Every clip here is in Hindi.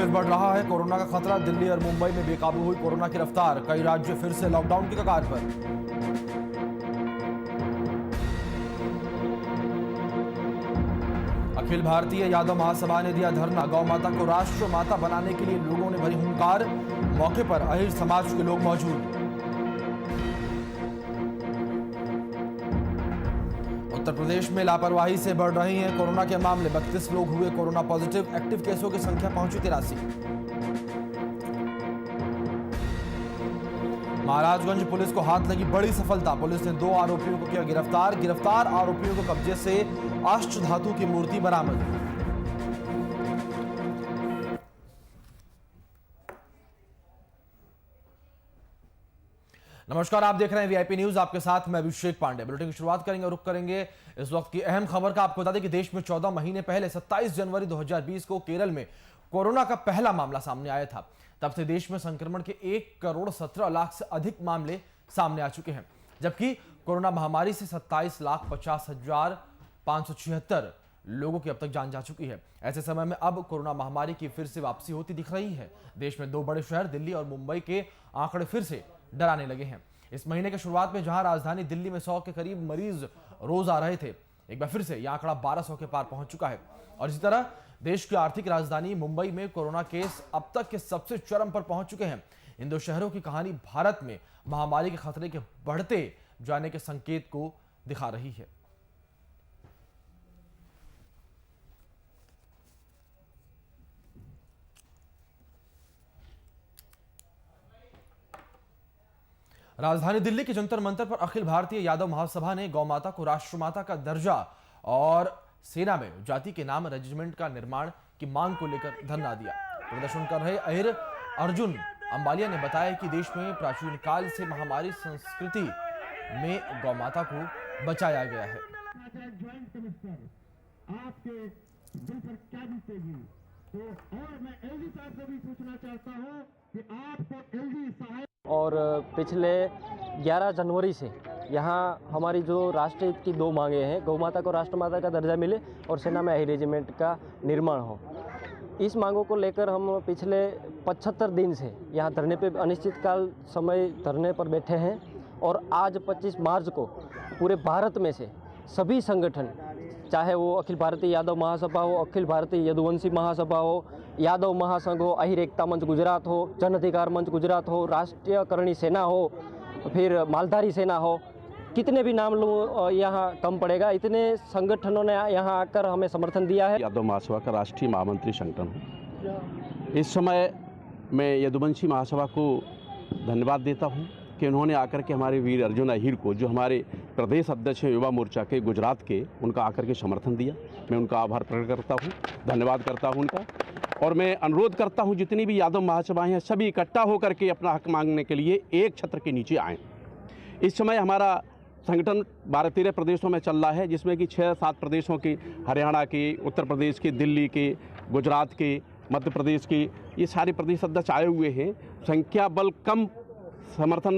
फिर बढ़ रहा है कोरोना का खतरा। दिल्ली और मुंबई में बेकाबू हुई कोरोना की रफ्तार। कई राज्य फिर से लॉकडाउन की कगार पर। अखिल भारतीय यादव महासभा ने दिया धरना। गौ माता को राष्ट्र माता बनाने के लिए लोगों ने भरी हुंकार। मौके पर अहिर समाज के लोग मौजूद। उत्तर प्रदेश में लापरवाही से बढ़ रही हैं कोरोना के मामले। 32 लोग हुए कोरोना पॉजिटिव। एक्टिव केसों की संख्या पहुंची 83। महाराजगंज पुलिस को हाथ लगी बड़ी सफलता। पुलिस ने 2 आरोपियों को किया गिरफ्तार। गिरफ्तार आरोपियों को कब्जे से अष्टधातु की मूर्ति बरामद। नमस्कार, आप देख रहे हैं वीआईपी न्यूज। आपके साथ मैं अभिषेक पांडे। बुलेटिन की शुरुआत करेंगे और रुक करेंगे इस वक्त की अहम खबर का। आपको बता दें कि देश में 14 महीने पहले 27 जनवरी 2020 को केरल में कोरोना का पहला मामला सामने आया था। तब से देश में संक्रमण के 1,17,00,000 से अधिक मामले सामने आ चुके हैं, जबकि कोरोना महामारी से 27,50,576 लोगों की अब तक जान जा चुकी है। ऐसे समय में अब कोरोना महामारी की फिर से वापसी होती दिख रही है। देश में 2 बड़े शहर दिल्ली और मुंबई के आंकड़े फिर से डराने लगे हैं। इस महीने की शुरुआत में जहां राजधानी दिल्ली में 100 के करीब मरीज रोज आ रहे थे, एक बार फिर से यह आंकड़ा 1200 के पार पहुंच चुका है। और इसी तरह देश की आर्थिक राजधानी मुंबई में कोरोना केस अब तक के सबसे चरम पर पहुंच चुके हैं। इन 2 शहरों की कहानी भारत में महामारी के खतरे के बढ़ते जाने के संकेत को दिखा रही है। राजधानी दिल्ली के जंतर मंतर पर अखिल भारतीय यादव महासभा ने गौ माता को राष्ट्रमाता का दर्जा और सेना में जाति के नाम रेजिमेंट का निर्माण की मांग को लेकर धरना दिया। प्रदर्शन कर रहे अहिर अर्जुन अंबालिया ने बताया कि देश में प्राचीन काल से महामारी संस्कृति में गौ माता को बचाया गया है। और पिछले 11 जनवरी से यहाँ हमारी जो राष्ट्रहित की 2 मांगे हैं, गौ माता को राष्ट्रमाता का दर्जा मिले और सेना में अहिर रेजिमेंट का निर्माण हो। इस मांगों को लेकर हम पिछले 75 दिन से यहाँ धरने पे अनिश्चितकाल समय धरने पर बैठे हैं। और आज 25 मार्च को पूरे भारत में से सभी संगठन, चाहे वो अखिल भारतीय यादव महासभा हो, अखिल भारतीय यदुवंशी महासभा हो, यादव महासंघ हो, अहिर एकता मंच गुजरात हो, जन अधिकार मंच गुजरात हो, राष्ट्रीय करणी सेना हो, फिर मालधारी सेना हो, कितने भी नाम लो यहाँ कम पड़ेगा। इतने संगठनों ने यहाँ आकर हमें समर्थन दिया है। यादव महासभा का राष्ट्रीय महामंत्री संगठन हूँ। इस समय मैं यदुवंशी महासभा को धन्यवाद देता हूँ कि उन्होंने आकर के हमारे वीर अर्जुन अहिर को, जो हमारे प्रदेश अध्यक्ष हैं युवा मोर्चा के गुजरात के, उनका आकर के समर्थन दिया। मैं उनका आभार प्रकट करता हूँ, धन्यवाद करता हूँ उनका। और मैं अनुरोध करता हूँ जितनी भी यादव महासभाएं हैं सभी इकट्ठा होकर के अपना हक मांगने के लिए एक छत्र के नीचे आएँ। इस समय हमारा संगठन 12-13 प्रदेशों में चल रहा है, जिसमें कि 6-7 प्रदेशों की, हरियाणा के, उत्तर प्रदेश के, दिल्ली के, गुजरात के, मध्य प्रदेश के, ये सारे प्रदेश अध्यक्ष आए हुए हैं। संख्या बल कम समर्थन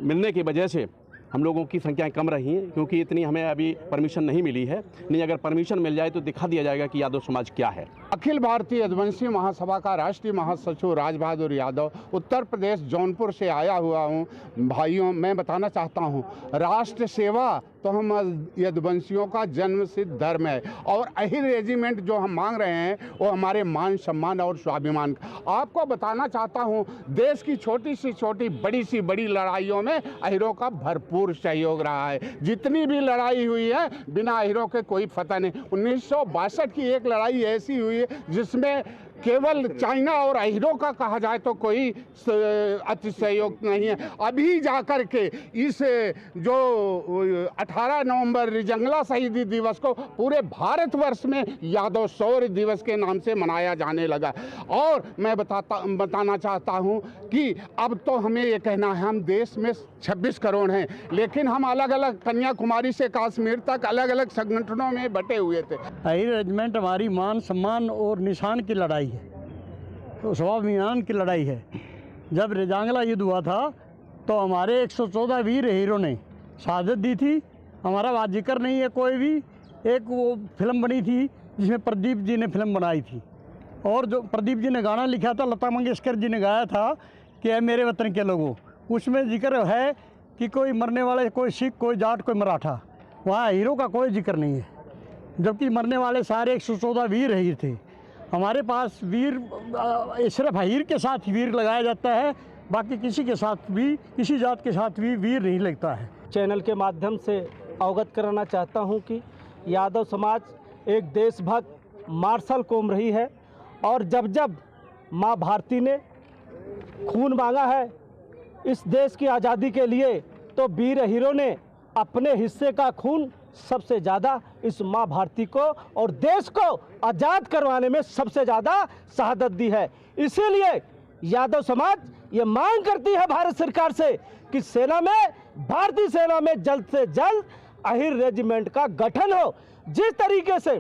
मिलने की वजह से हम लोगों की संख्याएं कम रही हैं, क्योंकि इतनी हमें अभी परमिशन नहीं मिली है। नहीं, अगर परमिशन मिल जाए तो दिखा दिया जाएगा कि यादव समाज क्या है। अखिल भारतीय यदुवंशी महासभा का राष्ट्रीय महासचिव राज बहादुर यादव उत्तर प्रदेश जौनपुर से आया हुआ हूँ। भाइयों, मैं बताना चाहता हूँ, राष्ट्र सेवा तो हम यदुवंशियों का जन्म सिद्ध धर्म है। और अहिर रेजिमेंट जो हम मांग रहे हैं वो हमारे मान सम्मान और स्वाभिमान का। आपको बताना चाहता हूँ, देश की छोटी सी छोटी, बड़ी सी बड़ी लड़ाइयों में अहिरों का भरपूर सहयोग रहा है। जितनी भी लड़ाई हुई है, बिना अहिरों के कोई फतह नहीं। 1962 की एक लड़ाई ऐसी हुई है जिसमें केवल चाइना और अहिरों का कहा जाए तो कोई अतिशयोक्त नहीं है। अभी जाकर के इस जो 18 नवंबर रिजंगला शहीदी दिवस को पूरे भारतवर्ष में यादव शौर्य दिवस के नाम से मनाया जाने लगा। और मैं बताना चाहता हूं कि अब तो हमें ये कहना है, हम देश में 26 करोड़ हैं, लेकिन हम अलग अलग कन्याकुमारी से कश्मीर तक अलग अलग संगठनों में बटे हुए थे। अहिर रेजिमेंट हमारी मान सम्मान और निशान की लड़ाई है, तो स्वाभिमान की लड़ाई है। जब रिजांगला युद्ध हुआ था तो हमारे 114 वीर हीरों ने शहादत दी थी। हमारा वहाँ जिक्र नहीं है कोई भी। एक वो फिल्म बनी थी जिसमें प्रदीप जी ने फिल्म बनाई थी, और जो प्रदीप जी ने गाना लिखा था, लता मंगेशकर जी ने गाया था कि ऐ मेरे वतन के लोगों, उसमें जिक्र है कि कोई मरने वाले, कोई सिख, कोई जाट, कोई मराठा, वहाँ हीरो का कोई जिक्र नहीं है। जबकि मरने वाले सारे 114 वीर हीर थे। हमारे पास वीर सिर्फ हीर के साथ वीर लगाया जाता है, बाकी किसी के साथ भी, किसी जात के साथ भी वीर नहीं लगता है। चैनल के माध्यम से अवगत कराना चाहता हूं कि यादव समाज एक देशभक्त मार्शल कौम रही है और जब जब माँ भारती ने खून मांगा है इस देश की आज़ादी के लिए, तो वीर हीरो ने अपने हिस्से का खून सबसे ज़्यादा इस माँ भारती को और देश को आज़ाद करवाने में सबसे ज़्यादा शहादत दी है। इसीलिए यादव समाज ये मांग करती है भारत सरकार से कि सेना में, भारतीय सेना में जल्द से जल्द अहिर रेजिमेंट का गठन हो। जिस तरीके से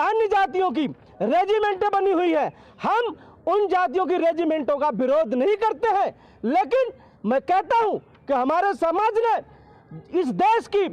अन्य जातियों की रेजिमेंटें बनी हुई है, हम उन जातियों की रेजिमेंटों का विरोध नहीं करते हैं, लेकिन मैं कहता हूं कि हमारे समाज ने इस देश की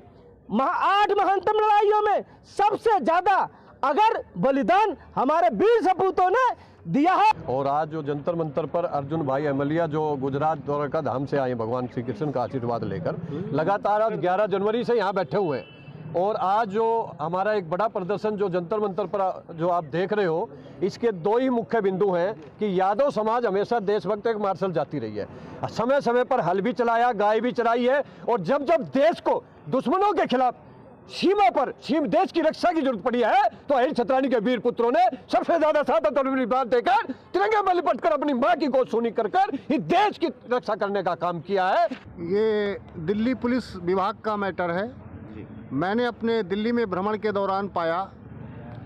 8 महानतम लड़ाइयों में सबसे ज्यादा अगर बलिदान हमारे वीर सपूतों ने दिया है। और आज जो जंतर मंतर पर अर्जुन भाई अमलिया जो गुजरात द्वारका धाम से आए भगवान श्री कृष्ण का आशीर्वाद लेकर, लगातार आज 11 जनवरी से यहाँ बैठे हुए हैं। और आज जो हमारा एक बड़ा प्रदर्शन जो जंतर मंतर पर जो आप देख रहे हो, इसके 2 ही मुख्य बिंदु हैं कि यादव समाज हमेशा देशभक्त एक मार्शल जाती रही है, समय समय पर हल भी चलाया, गाय भी चलाई है, और जब जब देश को दुश्मनों के खिलाफ सीमा पर देश की रक्षा की जरूरत पड़ी है तो अहिर छतरानी के वीर पुत्रों ने सबसे ज्यादा शहादत और बलिदान देकर, तिरंगे में लिपट कर अपनी मां की गोद सूनी कर इस देश की रक्षा करने का काम किया है। ये दिल्ली पुलिस विभाग का मैटर है। मैंने अपने दिल्ली में भ्रमण के दौरान पाया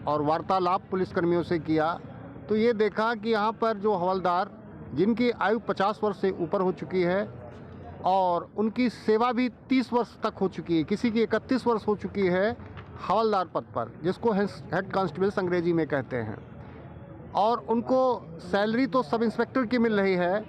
और वार्तालाप पुलिसकर्मियों से किया तो ये देखा कि यहाँ पर जो हवलदार जिनकी आयु 50 वर्ष से ऊपर हो चुकी है और उनकी सेवा भी 30 वर्ष तक हो चुकी है, किसी की 31 वर्ष हो चुकी है हवलदार पद पर, जिसको हेड कांस्टेबल्स अंग्रेजी में कहते हैं, और उनको सैलरी तो सब इंस्पेक्टर की मिल रही है,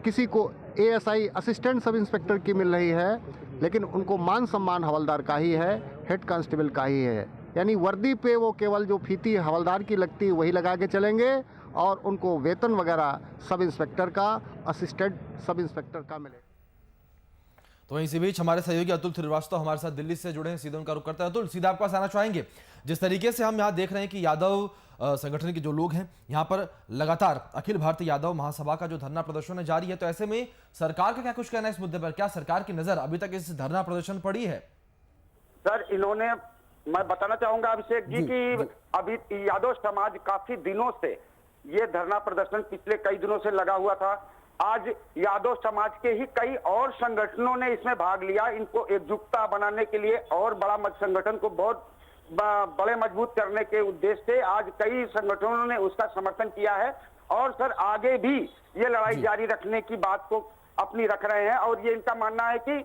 किसी को ASI असिस्टेंट सब इंस्पेक्टर की मिल रही है, लेकिन उनको मान सम्मान हवलदार का ही है, हेड कांस्टेबल का ही है। यानी वर्दी पे वो केवल जो फीती हवलदार की लगती है वही लगा के चलेंगे और उनको वेतन वगैरह सब इंस्पेक्टर का, असिस्टेंट सब इंस्पेक्टर का मिले। तो इसी बीच हमारे सहयोगी अतुल श्रीवास्तव हमारे साथ दिल्ली से जुड़े हैं, सीधे उनका रुख करते हैं। अतुल, सीधा आपके पास आना चाहेंगे। जिस तरीके से हम यहाँ देख रहे हैं कि यादव संगठन के जो लोग हैं यहाँ पर लगातार अखिल भारतीय यादव महासभा का जो धरना प्रदर्शन जारी है, तो ऐसे में सरकार का क्या कुछ कहना है इस मुद्दे पर? क्या सरकार की नजर अभी तक इस धरना प्रदर्शन पड़ी है? सर, इन्होंने, मैं बताना चाहूंगा अभिषेक जी कि अभी यादव समाज काफी दिनों से ये धरना प्रदर्शन पिछले कई दिनों से लगा हुआ था। आज यादव समाज के ही कई और संगठनों ने इसमें भाग लिया, इनको एकजुटता बनाने के लिए और बड़ा संगठन को बहुत बड़े मजबूत करने के उद्देश्य से आज कई संगठनों ने उसका समर्थन किया है। और सर, आगे भी ये लड़ाई जारी रखने की बात को अपनी रख रहे हैं और ये इनका मानना है कि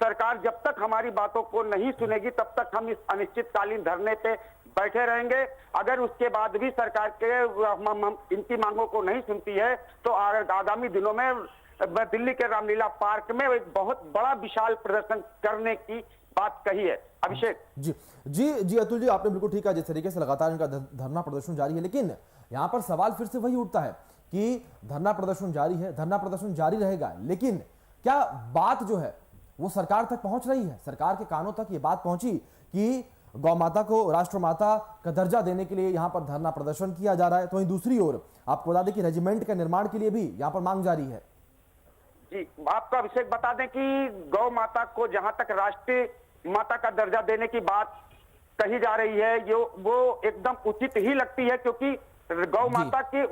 सरकार जब तक हमारी बातों को नहीं सुनेगी तब तक हम इस अनिश्चितकालीन धरने पे बैठे रहेंगे। अगर उसके बाद भी सरकार के इनकी मांगों को नहीं सुनती है तो आगामी दिनों में दिल्ली के रामलीला पार्क में एक बहुत बड़ा विशाल प्रदर्शन करने की बात कही है। अभिषेक जी जी जी अतुल जी, आपने बिल्कुल ठीक कहा। जिस तरीके से लगातार इनका धरना प्रदर्शन जारी है, लेकिन यहाँ पर सवाल फिर से वही उठता है कि धरना प्रदर्शन जारी है, धरना प्रदर्शन जारी रहेगा, लेकिन क्या बात जो है वो सरकार तक पहुंच रही है? सरकार के कानों तक ये बात पहुंची कि गौ माता को राष्ट्रमाता का दर्जा देने के लिए यहाँ पर धरना प्रदर्शन किया जा रहा है? तो वहीं दूसरी ओर आपको बता दें कि रेजिमेंट के निर्माण के लिए भी यहाँ पर मांग जारी है। जी, आपको अभिषेक बता दें कि गौ माता को जहां तक राष्ट्रीय माता का दर्जा देने की बात कही जा रही है, वो एकदम उचित ही लगती है, क्योंकि गौ माता के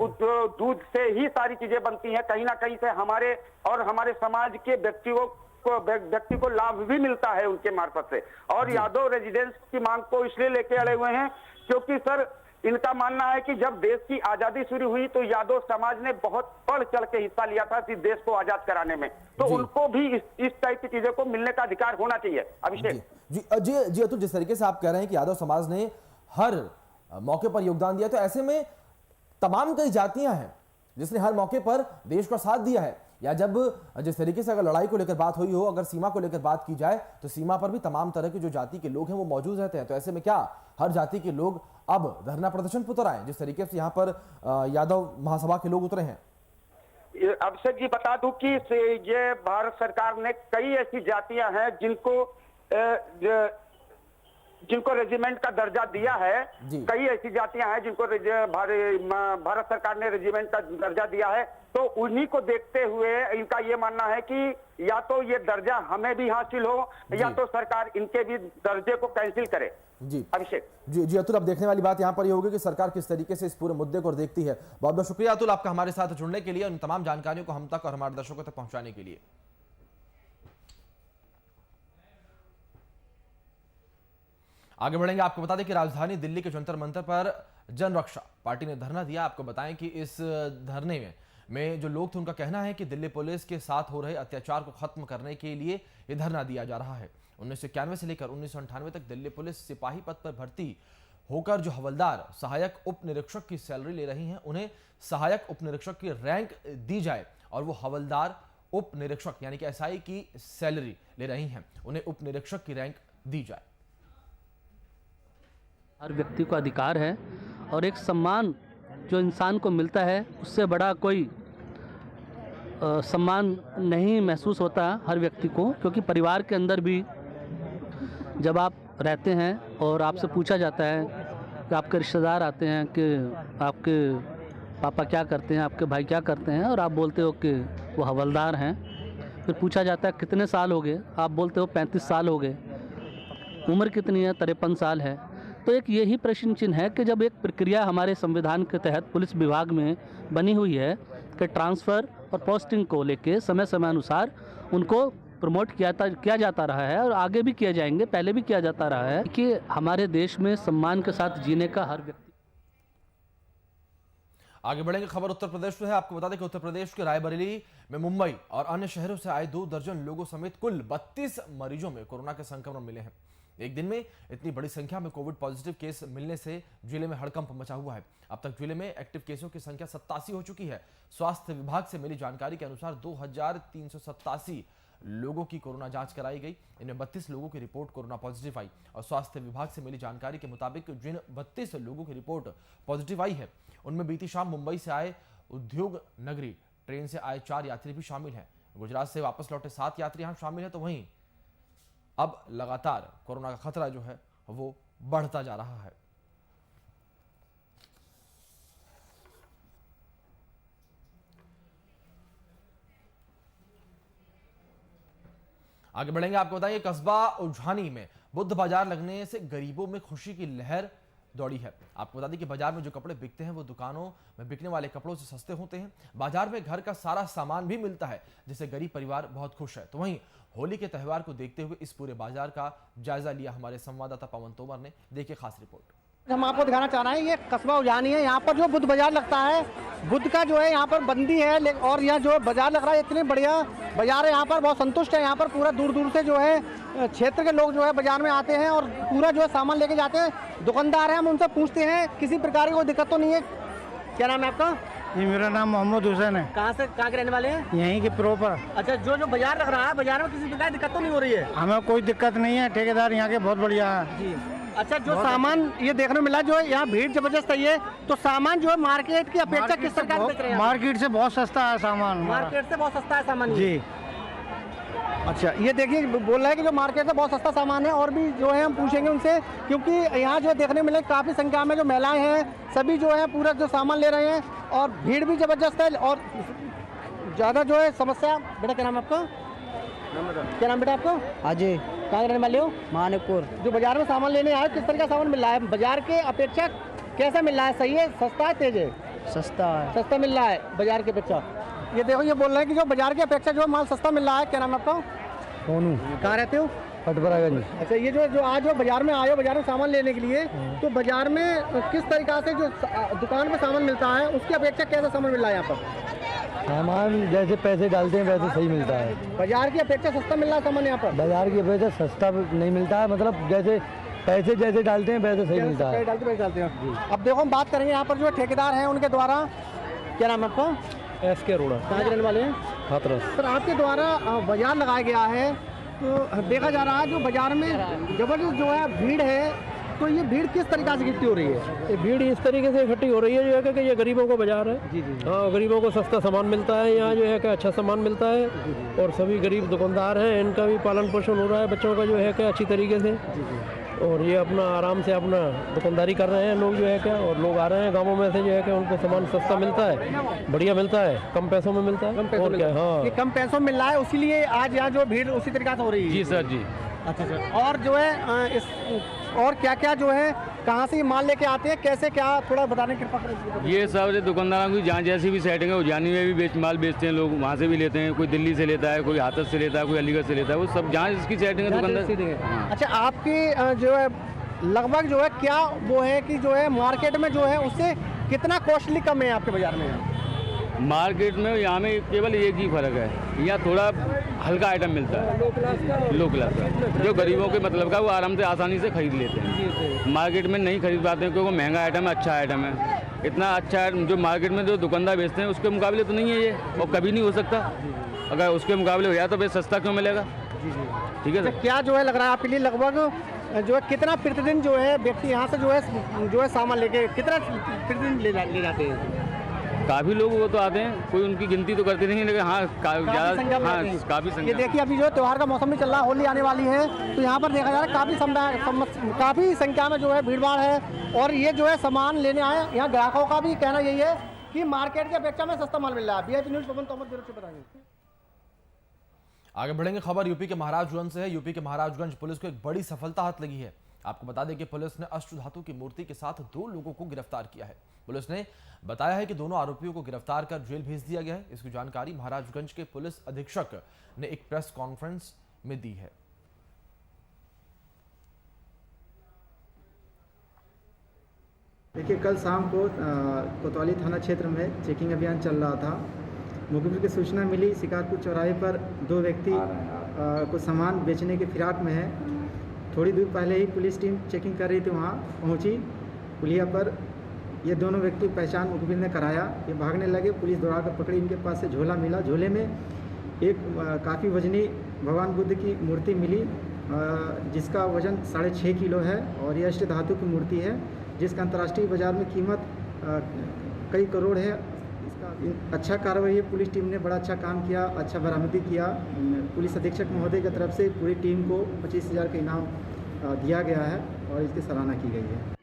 दूध से ही सारी चीजें बनती हैं। कहीं ना कहीं से हमारे और हमारे समाज के व्यक्ति को लाभ भी मिलता है उनके मार्फत से। और यादव रेजिडेंस की मांग को इसलिए लेके अड़े हुए हैं क्योंकि सर, इनका मानना है कि जब देश की आजादी शुरू हुई तो यादव समाज ने बहुत बढ़ चढ़ के हिस्सा लिया था इस देश को आजाद कराने में, तो उनको भी इस टाइप की चीजों को मिलने का अधिकार होना चाहिए। अभिषेक जी अतुल, जिस तरीके से आप कह रहे हैं कि यादव समाज ने हर मौके पर योगदान दिया, तो ऐसे में तमाम कई जातियां हैं जिसने हर मौके पर देश का साथ दिया है, या जब जिस तरीके से अगर लड़ाई को लेकर बात हुई हो, अगर सीमा को लेकर बात की जाए तो सीमा पर भी तमाम तरह के जो जाति के लोग हैं वो मौजूद रहते हैं। तो ऐसे में क्या हर जाति के लोग अब धरना प्रदर्शन पर उतर आए, जिस तरीके से यहाँ पर यादव महासभा के लोग उतरे हैं? अभिषेक जी बता दूं कि ये भारत सरकार ने कई ऐसी जातियां हैं जिनको रेजिमेंट का दर्जा दिया है। कई ऐसी जातियां हैं जिनको भारत सरकार ने रेजिमेंट का दर्जा दिया है। तो उन्हीं को देखते हुए इनका ये मानना है कि या तो ये दर्जा हमें भी हासिल हो या तो सरकार इनके भी दर्जे को कैंसिल करे। जी अभिषेक जी अतुल, अब देखने वाली बात यहाँ पर ये होगी कि सरकार किस तरीके से इस पूरे मुद्दे को देखती है। बहुत बहुत शुक्रिया अतुल आपका हमारे साथ जुड़ने के लिए, उन तमाम जानकारियों को हम तक और हमारे दर्शकों तक पहुंचाने के लिए। आगे बढ़ेंगे, आपको बता दें कि राजधानी दिल्ली के जंतर मंतर पर जन रक्षा पार्टी ने धरना दिया। आपको बताएं कि इस धरने में जो लोग थे उनका कहना है कि दिल्ली पुलिस के साथ हो रहे अत्याचार को खत्म करने के लिए ये धरना दिया जा रहा है। 1991 से लेकर 1998 तक दिल्ली पुलिस सिपाही पद पर भर्ती होकर जो हवलदार सहायक उप निरीक्षक की सैलरी ले रही हैं, उन्हें सहायक उप निरीक्षक की रैंक दी जाए और वो हवलदार उप निरीक्षक यानी कि एसआई की सैलरी ले रही हैं, उन्हें उप निरीक्षक की रैंक दी जाए। हर व्यक्ति को अधिकार है और एक सम्मान जो इंसान को मिलता है उससे बड़ा कोई सम्मान नहीं महसूस होता हर व्यक्ति को, क्योंकि परिवार के अंदर भी जब आप रहते हैं और आपसे पूछा जाता है कि आपके रिश्तेदार आते हैं कि आपके पापा क्या करते हैं, आपके भाई क्या करते हैं, और आप बोलते हो कि वो हवलदार हैं। फिर पूछा जाता है कितने साल हो गए, आप बोलते हो 35 साल हो गए। उम्र कितनी है, 53 साल है। तो एक यही प्रश्न चिन्ह है कि जब एक प्रक्रिया हमारे संविधान के तहत पुलिस विभाग में बनी हुई है कि ट्रांसफ़र और पोस्टिंग को लेके समय समय अनुसार उनको प्रमोट किया जाता रहा है और आगे भी किया जाएंगे, पहले भी किया जाता रहा है कि हमारे देश में सम्मान के साथ जीने का हर व्यक्ति। आगे बढ़ेंगे, खबर उत्तर प्रदेश से है। आपको बता दें कि उत्तर प्रदेश के रायबरेली में मुंबई और अन्य शहरों से आए 2 दर्जन लोगों समेत कुल 32 मरीजों में कोरोना के संक्रमण मिले हैं। एक दिन में इतनी बड़ी संख्या में कोविड पॉजिटिव केस मिलने से जिले में हड़कंप मचा हुआ है। अब तक जिले में एक्टिव केसों की संख्या 87 हो चुकी है। स्वास्थ्य विभाग से मिली जानकारी के अनुसार 2387 लोगों की कोरोना जांच कराई गई। इनमें 32 लोगों की रिपोर्ट कोरोना पॉजिटिव आई और स्वास्थ्य विभाग से मिली जानकारी के मुताबिक जिन 32 लोगों की रिपोर्ट पॉजिटिव आई है उनमें बीती शाम मुंबई से आए उद्योग नगरी ट्रेन से आए 4 यात्री भी शामिल हैं। गुजरात से वापस लौटे 7 यात्री यहाँ शामिल हैं। तो वहीं अब लगातार कोरोना का खतरा जो है वो बढ़ता जा रहा है। आगे बढ़ेंगे, आपको बताइए कस्बा उज्झानी में बुद्ध बाजार लगने से गरीबों में खुशी की लहर दौड़ी है। आपको बता दें कि बाजार में जो कपड़े बिकते हैं वो दुकानों में बिकने वाले कपड़ों से सस्ते होते हैं। बाजार में घर का सारा सामान भी मिलता है जिससे गरीब परिवार बहुत खुश है। तो वहीं होली के त्यौहार को देखते हुए इस पूरे बाजार का जायजा लिया हमारे संवाददाता पवन तोमर ने। देखिए खास रिपोर्ट। हम आपको दिखाना चाह रहे हैं ये कस्बा उज्झानी है। यहाँ पर जो बुद्ध बाजार लगता है, बुद्ध का जो है यहाँ पर बंदी है और यहाँ जो बाजार लग रहा है इतने बढ़िया बाजार है। यहाँ पर बहुत संतुष्ट है। यहाँ पर पूरा दूर दूर से जो है क्षेत्र के लोग जो है बाजार में आते हैं और पूरा जो है सामान लेके जाते हैं। दुकानदार हैं, हम उनसे पूछते हैं किसी प्रकार की कोई दिक्कत तो नहीं है। क्या नाम है आपका? जी मेरा नाम मोहम्मद हुसैन है। कहाँ के रहने वाले हैं? यहीं के प्रॉपर। अच्छा, जो बाजार लग रहा है बाजार में किसी प्रकार की दिक्कत तो नहीं हो रही है? हमें कोई दिक्कत नहीं है, ठेकेदार यहाँ के बहुत बढ़िया है जी। अच्छा, जो सामान ये देखने मिला जो है यहाँ भीड़ जबरदस्त है ये, तो सामान जो है मार्केट की अपेक्षा किस प्रकार बेच रहे हैं? मार्केट से बहुत सस्ता है सामान। मार्केट से बहुत सस्ता है सामान जी। अच्छा, ये देखिए बोल रहा है कि जो मार्केट से बहुत सस्ता सामान है। और भी जो है हम पूछेंगे उनसे, क्योंकि यहाँ जो देखने मिले काफ़ी संख्या में जो महिलाएं हैं सभी जो है पूरा जो सामान ले रहे हैं और भीड़ भी जबरदस्त है और ज़्यादा जो है समस्या। बेटा क्या नाम है आपका? क्या नाम बेटा आपका? अजय। कहाँ रहने वाले हो? मानिकपुर। जो बाजार में सामान लेने आए किस तरह का सामान मिल रहा है? बाजार के अपेक्षा कैसा मिल रहा है? सही है, सस्ता है, तेज है? सस्ता है। सस्ता मिल रहा है बाजार की अपेक्षा। ये देखो ये बोल रहे हैं कि जो बाजार की अपेक्षा जो माल सस्ता मिल रहा है। क्या नाम है आपका? सोनू। कहाँ रहते हो? पटपरागंज। अच्छा, ये जो आज जो बाजार में आए हो बाजार में सामान लेने के लिए, तो बाजार में किस तरीका से जो दुकान में सामान मिलता है उसकी अपेक्षा कैसा सामान मिल रहा है यहाँ पर? सामान जैसे पैसे डालते हैं वैसे सही मिलता है। बाजार की अपेक्षा सस्ता मिल रहा है सामान यहाँ पर? बाजार की अपेक्षा सस्ता नहीं मिलता है, मतलब जैसे पैसे जैसे डालते हैं वैसे सही मिलता है। डालते हैं। अब देखो हम बात करेंगे यहाँ पर जो ठेकेदार हैं उनके द्वारा। क्या नाम है आपका? SK अरोड़ा। कहाँ के रहने वाले हैं? हाथरस। सर आपके द्वारा बाजार लगाया गया है, तो देखा जा रहा है जो बाजार में जबरदस्त जो है भीड़ है, तो ये भीड़ किस तरीक़े से इकट्ठी हो रही है? ये भीड़ इस तरीके से इकट्ठी हो रही है जो है कि ये गरीबों को बाजार है। जी जी। हाँ, गरीबों को सस्ता सामान मिलता है यहाँ जो है कि अच्छा सामान मिलता है, और सभी गरीब दुकानदार हैं, इनका भी पालन पोषण हो रहा है बच्चों का जो है कि अच्छी तरीके से, और ये अपना आराम से अपना दुकानदारी कर रहे हैं लोग जो है क्या, और लोग आ रहे हैं गाँवों में से जो है कि उनको सामान सस्ता मिलता है, बढ़िया मिलता है, कम पैसों में मिलता है। कम पैसों में, हाँ, ये कम पैसों में मिल रहा है, इसीलिए आज यहाँ जो भीड़ उसी तरीके से हो रही है। जी सर जी। अच्छा सर, और जो है इस और क्या क्या जो है कहाँ से ये माल लेके आते हैं, कैसे क्या, थोड़ा बताने की कृपा करें। ये सब दुकानदारों की जहाँ जैसी भी सेटिंग है, उज्जैनी में भी माल बेचते हैं लोग, वहाँ से भी लेते हैं, कोई दिल्ली से लेता है, कोई हाथरस से लेता है, कोई अलीगढ़ से लेता है, वो सब जहाँ जिसकी सेटिंग है दुकानदार। अच्छा, आपकी जो है लगभग जो है क्या वो है कि जो है मार्केट में जो है उससे कितना कॉस्टली कम है आपके बाजार में? मार्केट में यहाँ में केवल एक ही फ़र्क है, यहाँ थोड़ा हल्का आइटम मिलता है, लो क्लास का, जो गरीबों के मतलब का वो आराम से आसानी से खरीद लेते हैं। मार्केट में नहीं खरीद पाते हैं क्योंकि महंगा आइटम है, अच्छा आइटम है, इतना अच्छा है जो मार्केट में जो दुकानदार बेचते हैं उसके मुकाबले तो नहीं है ये, और कभी नहीं हो सकता। अगर उसके मुकाबले हो जाए तो फिर सस्ता क्यों मिलेगा? ठीक है सर। क्या जो है लग रहा है आपके लिए लगभग जो है कितना प्रतिदिन जो है व्यक्ति यहाँ से जो है सामान लेके कितना प्रतिदिन ले जाते हैं? काफ़ी लोग वो तो आते हैं, कोई उनकी गिनती तो करते नहीं, लेकिन हाँ ज़्यादा, हाँ काफ़ी संख्या। ये देखिए अभी जो त्यौहार का मौसम भी चल रहा है, होली आने वाली है, तो यहाँ पर देखा जा रहा है काफ़ी संख्या में जो है भीड़ भाड़ है, और ये जो है सामान लेने आए, यहाँ ग्राहकों का भी कहना यही है कि मार्केट की अपेक्षा में सस्ता माल मिल रहा है। VIP न्यूज़ पवन तोमर से बताएंगे। आगे बढ़ेंगे, खबर यूपी के महाराजगंज से है। यूपी के महाराजगंज पुलिस को एक बड़ी सफलता हाथ लगी है। आपको बता दें कि पुलिस ने अष्टधातु की मूर्ति के साथ 2 लोगों को गिरफ्तार किया है। पुलिस ने बताया है कि दोनों आरोपियों को गिरफ्तार कर जेल भेज दिया गया है। इसकी जानकारी महाराजगंज के पुलिस अधीक्षक ने एक प्रेस कॉन्फ्रेंस में दी है। देखिए, कल शाम को कोतवाली थाना क्षेत्र में चेकिंग अभियान चल रहा था। मुखबिर की सूचना मिली, शिकारपुर चौराहे पर 2 व्यक्ति को सामान बेचने के फिराक में है। थोड़ी दूर पहले ही पुलिस टीम चेकिंग कर रही थी, वहाँ पहुँची। पुलिया पर ये दोनों व्यक्ति पहचान मुखबिर ने कराया, ये भागने लगे। पुलिस दौड़ाकर पकड़ी, इनके पास से झोला मिला। झोले में एक काफ़ी वजनी भगवान बुद्ध की मूर्ति मिली, जिसका वजन 6.5 किलो है, और ये अष्टधातु की मूर्ति है, जिसका अंतर्राष्ट्रीय बाजार में कीमत कई करोड़ है। इसका अच्छा कार्रवाई है, पुलिस टीम ने बड़ा अच्छा काम किया, अच्छा बरामदी किया। पुलिस अधीक्षक महोदय की तरफ से पूरी टीम को 25,000 का इनाम दिया गया है, और इसकी सराहना की गई है।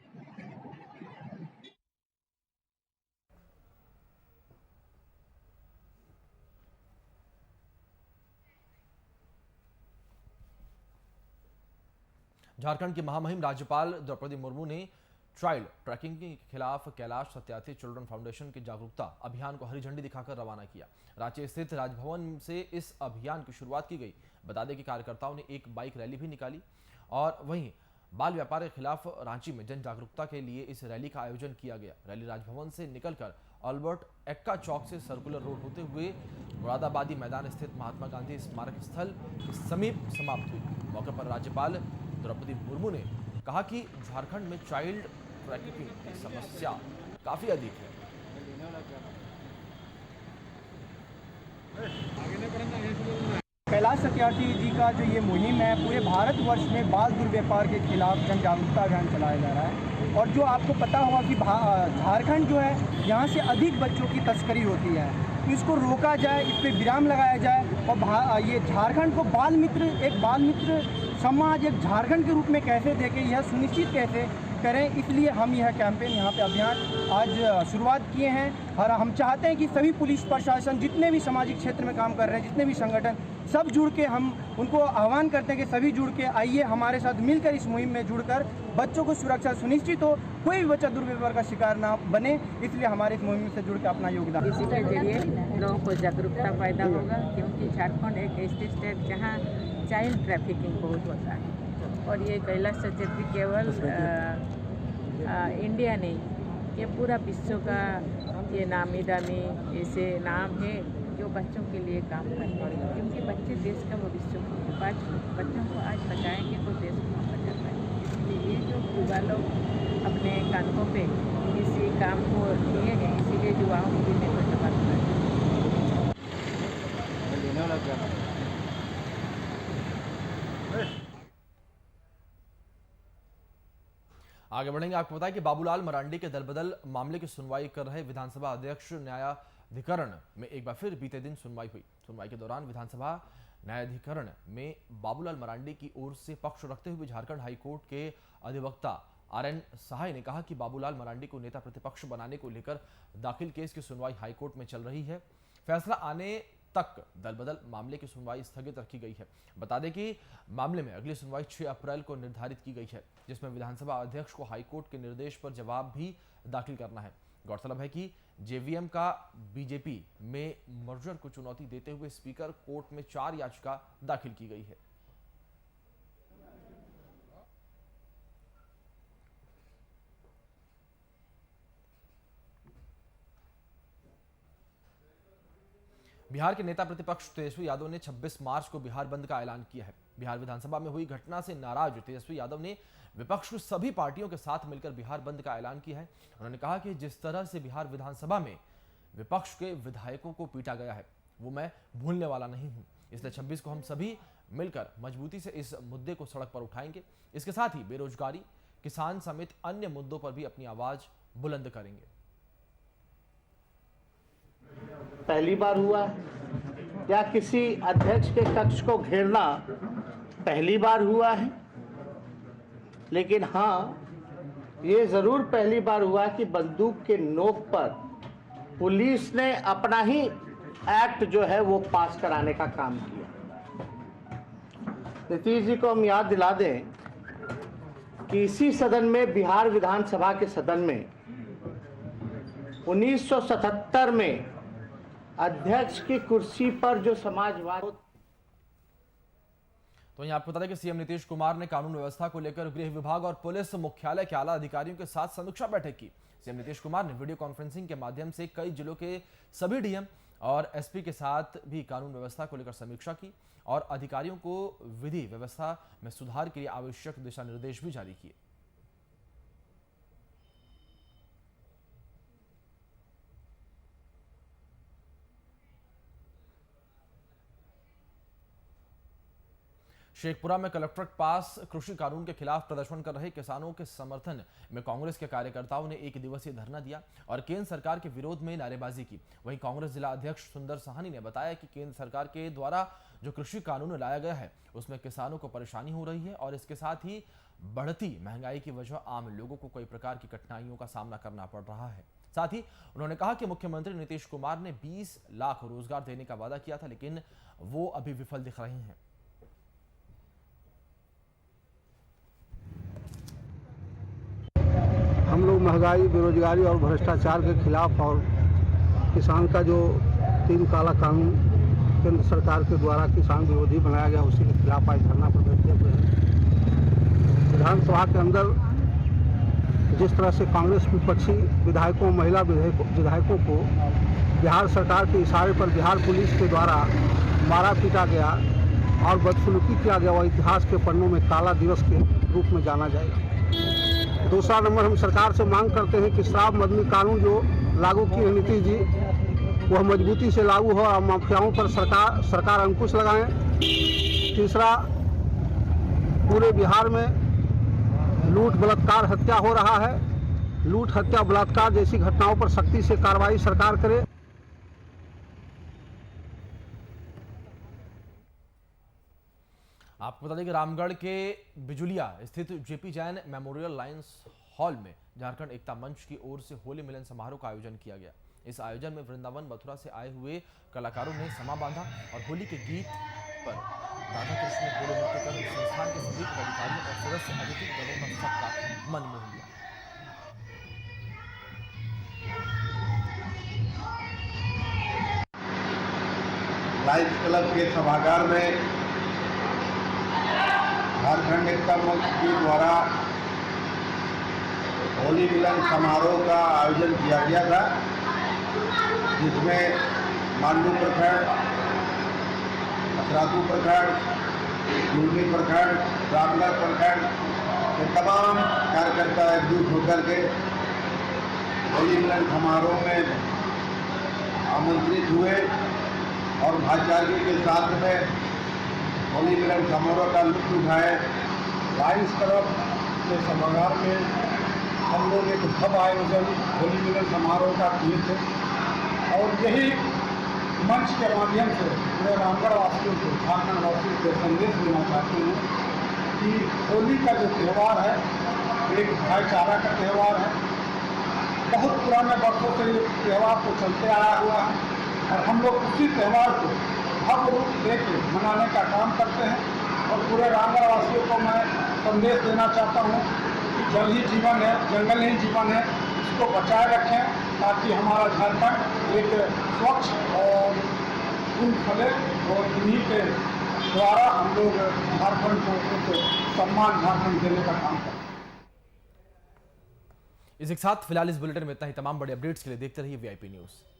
झारखंड की महामहिम राज्यपाल द्रौपदी मुर्मू ने चाइल्ड ट्रैकिंग के खिलाफ कैलाश सत्यार्थी चिल्ड्रन फाउंडेशन के जागरूकता अभियान को हरी झंडी दिखाकर रवाना किया। रांची स्थित राजभवन से इस अभियान की शुरुआत की गई। बता दें कि कार्यकर्ताओं ने एक बाइक रैली भी निकाली, और वहीं बाल व्यापार के खिलाफ रांची में जन जागरूकता के लिए इस रैली का आयोजन किया गया। रैली राजभवन से निकलकर अल्बर्ट एक्का चौक से सर्कुलर रोड होते हुए मुरादाबादी मैदान स्थित महात्मा गांधी स्मारक स्थल के समीप समाप्त हुई। मौके पर राज्यपाल द्रौपदी मुर्मू ने कहा कि झारखंड में चाइल्ड ट्रैफिकिंग की समस्या काफी अधिक है। कैलाश सत्यार्थी जी का जो ये मुहिम है, पूरे भारतवर्ष में बाल दुर्व्यापार के खिलाफ जन जागरूकता अभियान चलाया जा रहा है। और जो आपको पता होगा कि झारखंड जो है, यहाँ से अधिक बच्चों की तस्करी होती है, तो इसको रोका जाए, इस पर विराम लगाया जाए, और ये झारखंड को बाल मित्र समाज एक झारखंड के रूप में कैसे देखें, यह सुनिश्चित कैसे करें, इसलिए हम यह कैंपेन, यहाँ पे अभियान आज शुरुआत किए हैं। और हम चाहते हैं कि सभी पुलिस प्रशासन, जितने भी सामाजिक क्षेत्र में काम कर रहे हैं, जितने भी संगठन, सब जुड़ के, हम उनको आह्वान करते हैं कि सभी जुड़ के आइए, हमारे साथ मिलकर इस मुहिम में जुड़कर बच्चों को सुरक्षा सुनिश्चित हो, कोई भी बच्चा दुर्व्यवहार का शिकार ना बने, इसलिए हमारे इस मुहिम से जुड़ के अपना योगदान। इसी के जरिए लोगों को जागरूकता पैदा होगा, क्योंकि झारखंड एक ऐसे स्टेट जहाँ चाइल्ड ट्रैफिकिंग बहुत होता है, और ये कैलाश सत्यार्थी केवल इंडिया नहीं, ये पूरा विश्व का ये नामी दामी ऐसे नाम है जो बच्चों के लिए काम करते हैं, क्योंकि बच्चे देश का भविष्य है। बच्चों को आज बचाएंगे तो देश को हम बचा पाएंगे। इसलिए ये जो युवा लोग अपने कानों पे इसी काम को लिए हैं, इसीलिए युवाओं की मैं धन्यवाद करती हूँ। लग गया था। आगे बढ़ेंगे। आपको बताएं कि बाबूलाल मरांडी के दलबदल मामले की सुनवाई कर रहे विधानसभा अध्यक्ष न्यायाधिकरण में एक बार फिर बीते दिन सुनवाई हुई। सुनवाई के दौरान विधानसभा न्यायाधिकरण में बाबूलाल मरांडी की ओर से पक्ष रखते हुए झारखंड हाईकोर्ट के अधिवक्ता RN सहाय ने कहा कि बाबूलाल मरांडी को नेता प्रतिपक्ष बनाने को लेकर दाखिल केस की सुनवाई हाईकोर्ट में चल रही है। फैसला आने तक दलबदल मामले की सुनवाई स्थगित रखी गई है। बता दें कि मामले में अगली सुनवाई 6 अप्रैल को निर्धारित की गई है, जिसमें विधानसभा अध्यक्ष को हाईकोर्ट के निर्देश पर जवाब भी दाखिल करना है। गौरतलब है कि JVM का बीजेपी में मर्जर को चुनौती देते हुए स्पीकर कोर्ट में 4 याचिका दाखिल की गई है। बिहार के नेता प्रतिपक्ष तेजस्वी यादव ने 26 मार्च को बिहार बंद का ऐलान किया है। बिहार विधानसभा में हुई घटना से नाराज तेजस्वी यादव ने विपक्ष की सभी पार्टियों के साथ मिलकर बिहार बंद का ऐलान किया है। उन्होंने कहा कि जिस तरह से बिहार विधानसभा में विपक्ष के विधायकों को पीटा गया है, वो मैं भूलने वाला नहीं हूं। इसलिए 26 को हम सभी मिलकर मजबूती से इस मुद्दे को सड़क पर उठाएंगे। इसके साथ ही बेरोजगारी, किसान समेत अन्य मुद्दों पर भी अपनी आवाज बुलंद करेंगे। पहली बार हुआ या किसी अध्यक्ष के कक्ष को घेरना पहली बार हुआ है, लेकिन हाँ, ये जरूर पहली बार हुआ कि बंदूक के नोक पर पुलिस ने अपना ही एक्ट जो है वो पास कराने का काम किया। नीतीश जी को हम याद दिला दें कि इसी सदन में, बिहार विधानसभा के सदन में 1977 में अध्यक्ष की कुर्सी पर जो समाजवादी। तो यहाँ आपको बता दें कि सीएम नीतीश कुमार ने कानून व्यवस्था को लेकर गृह विभाग और पुलिस मुख्यालय के आला अधिकारियों के साथ समीक्षा बैठक की। सीएम नीतीश कुमार ने वीडियो कॉन्फ्रेंसिंग के माध्यम से कई जिलों के सभी डीएम और एसपी के साथ भी कानून व्यवस्था को लेकर समीक्षा की और अधिकारियों को विधि व्यवस्था में सुधार के लिए आवश्यक दिशा निर्देश भी जारी किए। शेखपुरा में कलेक्ट्रेट पास कृषि कानून के खिलाफ प्रदर्शन कर रहे किसानों के समर्थन में कांग्रेस के कार्यकर्ताओं ने 1 दिवसीय धरना दिया और केंद्र सरकार के विरोध में नारेबाजी की। वहीं कांग्रेस जिला अध्यक्ष सुंदर साहनी ने बताया कि केंद्र सरकार के द्वारा जो कृषि कानून लाया गया है उसमें किसानों को परेशानी हो रही है और इसके साथ ही बढ़ती महंगाई की वजह आम लोगों को कई प्रकार की कठिनाइयों का सामना करना पड़ रहा है। साथ ही उन्होंने कहा कि मुख्यमंत्री नीतीश कुमार ने 20 लाख रोजगार देने का वादा किया था, लेकिन वो अभी विफल दिख रहे हैं। हम लोग महंगाई, बेरोजगारी और भ्रष्टाचार के खिलाफ और किसान का जो 3 काला कानून केंद्र सरकार के द्वारा किसान विरोधी बनाया गया, उसी के खिलाफ आज धरना प्रदर्शन किए हुए हैं। विधानसभा के अंदर जिस तरह से कांग्रेस विपक्षी विधायकों, महिला विधायकों को बिहार सरकार के इशारे पर बिहार पुलिस के द्वारा मारा पीटा गया और बदसलूकी किया गया, वह इतिहास के पन्नों में काला दिवस के रूप में जाना जाएगा। दूसरा नंबर, हम सरकार से मांग करते हैं कि शराब बंदी कानून जो लागू किए हैं नीतीश जी, वह मजबूती से लागू हो और माफियाओं पर सरकार अंकुश लगाएं। तीसरा, पूरे बिहार में लूट, बलात्कार, हत्या हो रहा है। लूट, हत्या, बलात्कार जैसी घटनाओं पर सख्ती से कार्रवाई सरकार करे। आपको बता दें कि रामगढ़ के बिजुलिया स्थित JP Jain memorial Lions hall में झारखंड एकता मंच की ओर से होली मिलन समारोह का आयोजन किया गया। इस आयोजन में वृंदावन, मथुरा से आए हुए कलाकारों ने समा बांधा और होली के गीत पर राधा कृष्ण होली नृत्य कर संस्थान के सभी पदाधिकारियों और सदस्य अतिथि दलों का सबका मन मोह लिया। लायंस क्लब के सभागार में झारखंड एकता मंच के द्वारा होली मिलन समारोह का आयोजन किया गया था, जिसमें मांडू प्रखंड, अतरातू प्रखंड, गुरमी प्रखंड, रामगढ़ प्रखंड के तमाम कार्यकर्ता एकजुट होकर के होली मिलन समारोह में आमंत्रित हुए और भाईचारे के साथ में होली मिलन समारोह का लुत्फ उठाए। लायंस क्लब के सभागार में हम लोग एक भव्य आयोजन होली मिलन समारोह का किए थे और यही मंच के माध्यम से पूरे रामगढ़ वासियों को, झारखंड वासियों को संदेश देना चाहते हैं कि होली का जो त्यौहार है एक भाईचारा का त्यौहार है। बहुत पुराने वर्षों से ये त्यौहार तो चलते आया हुआ है और हम लोग उसी त्यौहार को भव्य रूप देके मनाने का काम करते हैं। और पूरे रामगढ़ वासियों को मैं संदेश देना चाहता हूँ कि जल ही जीवन है, जंगल ही जीवन है, इसको बचाए रखें ताकि हमारा झारखंड एक स्वच्छ और फूल फले और इन्हीं के द्वारा हम लोग झारखंड को एक सम्मान झारखंड देने का काम करें। इसी के साथ फिलहाल इस बुलेटिन में इतना ही। तमाम बड़े अपडेट्स के लिए देखते रहिए VIP न्यूज़।